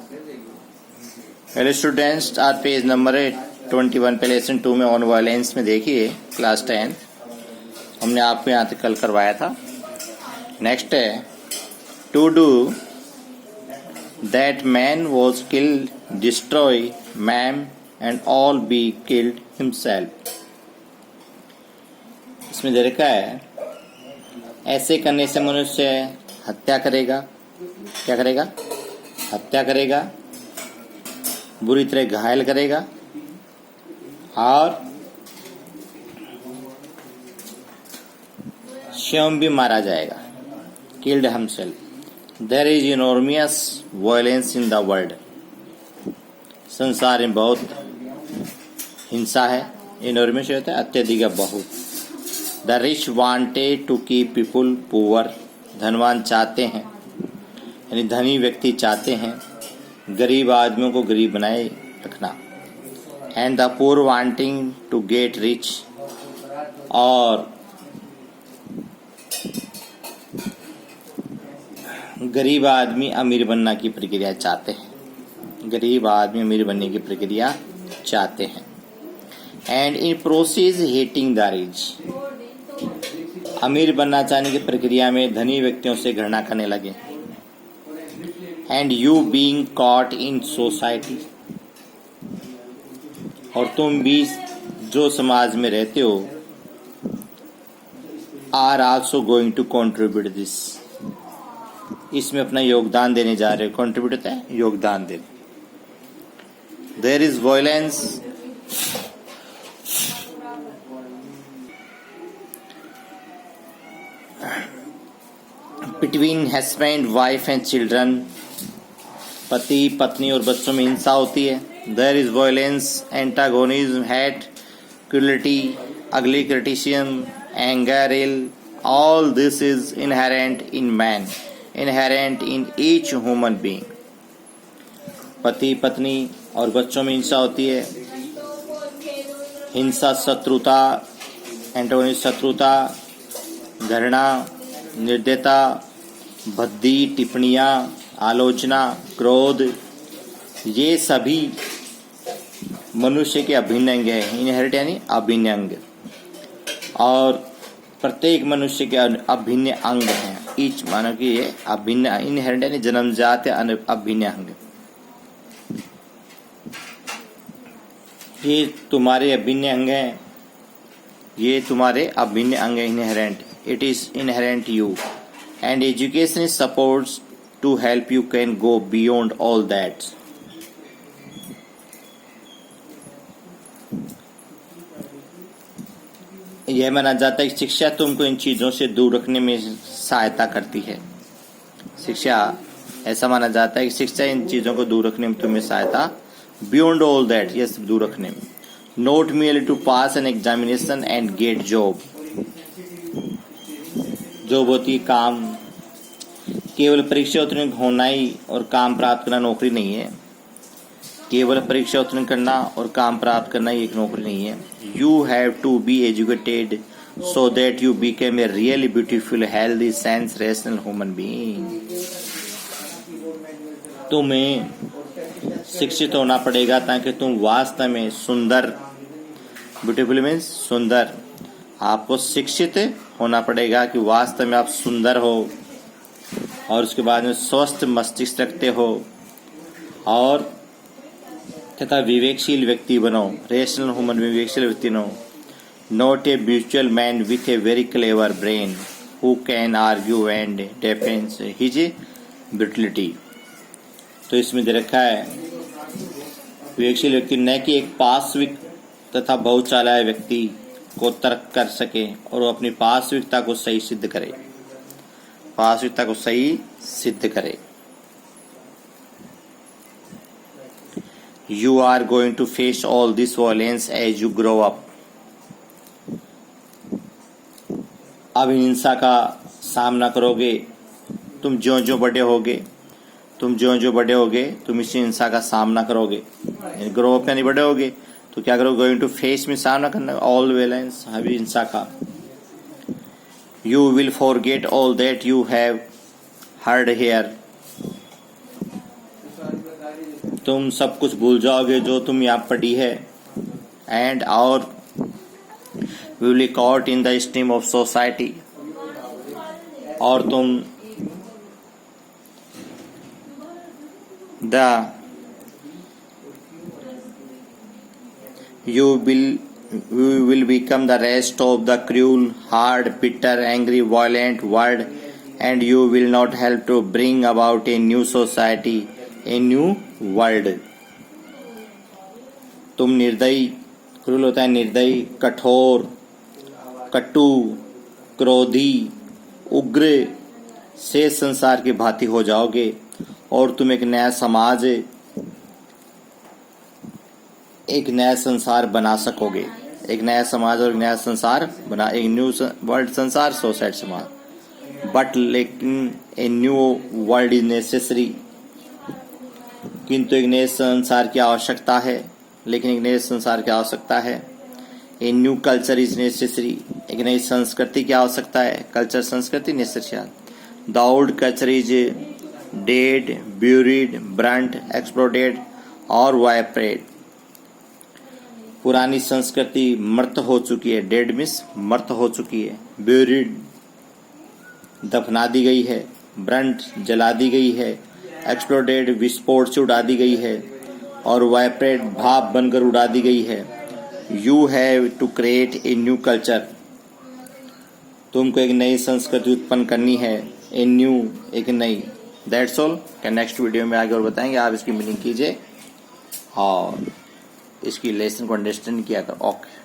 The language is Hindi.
हेलो स्टूडेंट्स, आज पेज नंबर 21 पे लेसन 2 में ऑन वायलेंस में देखिए क्लास 10 हमने आपको यहाँ तक कल करवाया था। नेक्स्ट है to do that man was killed destroy ma'am and all be killed himself. इसमें दे रखा है ऐसे करने से मनुष्य हत्या करेगा। क्या करेगा? हत्या करेगा, बुरी तरह घायल करेगा और स्वयं भी मारा जाएगा। Killed himself. There is enormous violence in the world. संसार में बहुत हिंसा है। इनॉर्मियस होता है अत्यधिक या बहुत। The rich wanted to keep people poor. धनवान चाहते हैं, यानी धनी व्यक्ति चाहते हैं गरीब आदमियों को गरीब बनाए रखना। And the poor wanting to get rich. और गरीब आदमी अमीर बनने की प्रक्रिया चाहते हैं। गरीब आदमी अमीर बनने की प्रक्रिया चाहते हैं। And in process hating the rich. अमीर बनना चाहने की प्रक्रिया में धनी व्यक्तियों से घृणा करने लगे। And you being caught in society. और तुम भी जो समाज में रहते हो are also going to contribute this. इसमें अपना योगदान देने जा रहे हो। कॉन्ट्रीब्यूट होता है योगदान देने। There is violence between husband wife and children. पति पत्नी और बच्चों में हिंसा होती है। There is violence antagonism hate cruelty ugly criticism anger ill all this is inherent in man inherent in each human being. पति पत्नी और बच्चों में हिंसा होती है। हिंसा शत्रुता एंटागोनिज्म शत्रुता घृणा निर्दयता भद्दी टिप्पणियाँ आलोचना क्रोध ये सभी मनुष्य के अभिन्न अंग है। इनहेरिट यानी अभिन्न अंग। और प्रत्येक मनुष्य के अभिन्न अंग हैं। ईच मानो कि ये अभिन्न इनहेरिट यानी जन्मजात अभिन्न अंग। ये तुम्हारे अभिन्न अंग हैं। ये तुम्हारे अभिन्न अंग है। Inherent it is inherent you and education is supports to help you can go beyond all that. यह माना जाता है कि शिक्षा तुमको इन चीजों से दूर रखने में सहायता करती है। शिक्षा ऐसा माना जाता है कि शिक्षा इन चीजों को दूर रखने में तुम्हें सहायता beyond all that यह दूर रखने में। Not merely to pass an examination and get job. Job होती काम केवल परीक्षा उत्तीर्ण होना ही और काम प्राप्त करना नौकरी नहीं है। केवल परीक्षा उत्तीर्ण करना और काम प्राप्त करना ही एक नौकरी नहीं है। You have to be educated so that you become a really beautiful healthy sense rational human being. तुम्हें शिक्षित होना पड़ेगा ताकि तुम वास्तव में सुंदर ब्यूटीफुल मीन्स सुंदर। आपको शिक्षित होना पड़ेगा कि वास्तव में आप सुंदर हो और उसके बाद में स्वस्थ मस्तिष्क रखते हो और तथा विवेकशील व्यक्ति बनो। रेशनल ह्यूमन में विवेकशील व्यक्ति बनो। Not a mutual man with a very clever brain who can argue and defence his brutality. तो इसमें दे रखा है विवेकशील व्यक्ति न कि एक पार्श्विक तथा बहुत चालाक व्यक्ति को तर्क कर सके और वो अपनी पार्श्विकता को सही सिद्ध करे। पार्श्विकता को सही सिद्ध करे। You are going to face all this violence as you grow up. अब हिंसा का सामना करोगे तुम ज्यों ज्यों बड़े होगे। तुम ज्यों ज्यों बड़े होगे तुम इसी हिंसा का सामना करोगे। ग्रो अप यानी बड़े होगे तो क्या करो? गोइंग टू फेस में सामना करना ऑल वायलेंस हवी हिंसा का। You will forget all that you have heard here. तुम सब कुछ भूल जाओगे जो तुम यहाँ पढ़ी है। एंड और we will caught in the stream of society, और तुम you will become the rest of the cruel, hard, bitter, angry, violent world, and you will not help to bring about a new society, a new world. तुम निर्दयी, क्रूल होता है निर्दयी, कठोर, कटु, क्रोधी, उग्र से संसार की भांति हो जाओगे, और तुम एक नया समाज, एक नया संसार बना सकोगे। एक नया समाज और एक नया संसार बना, एक न्यू वर्ल्ड संसार, सोसाइटी समाज। बट लेकिन a new world is necessary, किंतु एक नए संसार की आवश्यकता है, लेकिन एक नए संसार की आवश्यकता है। ए न्यू कल्चर इज नेसेसरी, एक नई संस्कृति की आवश्यकता है। कल्चर संस्कृति necessary. The old culture is dead, buried, Brunt, exploded और वाइब्रेट। पुरानी संस्कृति मृत हो चुकी है। डेड मीन्स मृत हो चुकी है। ब्यूरिड दफना दी गई है। ब्रंट जला दी गई है। एक्सप्लोडेड विस्फोट से उड़ा दी गई है। और वाइब्रेट भाप बनकर उड़ा दी गई है। You have to create a new culture, तुमको एक नई संस्कृति उत्पन्न करनी है। ए न्यू, एक नई। That's all. नेक्स्ट वीडियो में आगे और बताएंगे, आप इसकी मीनिंग कीजिए और इसकी लेसन को अंडरस्टैंड किया करो। ओके।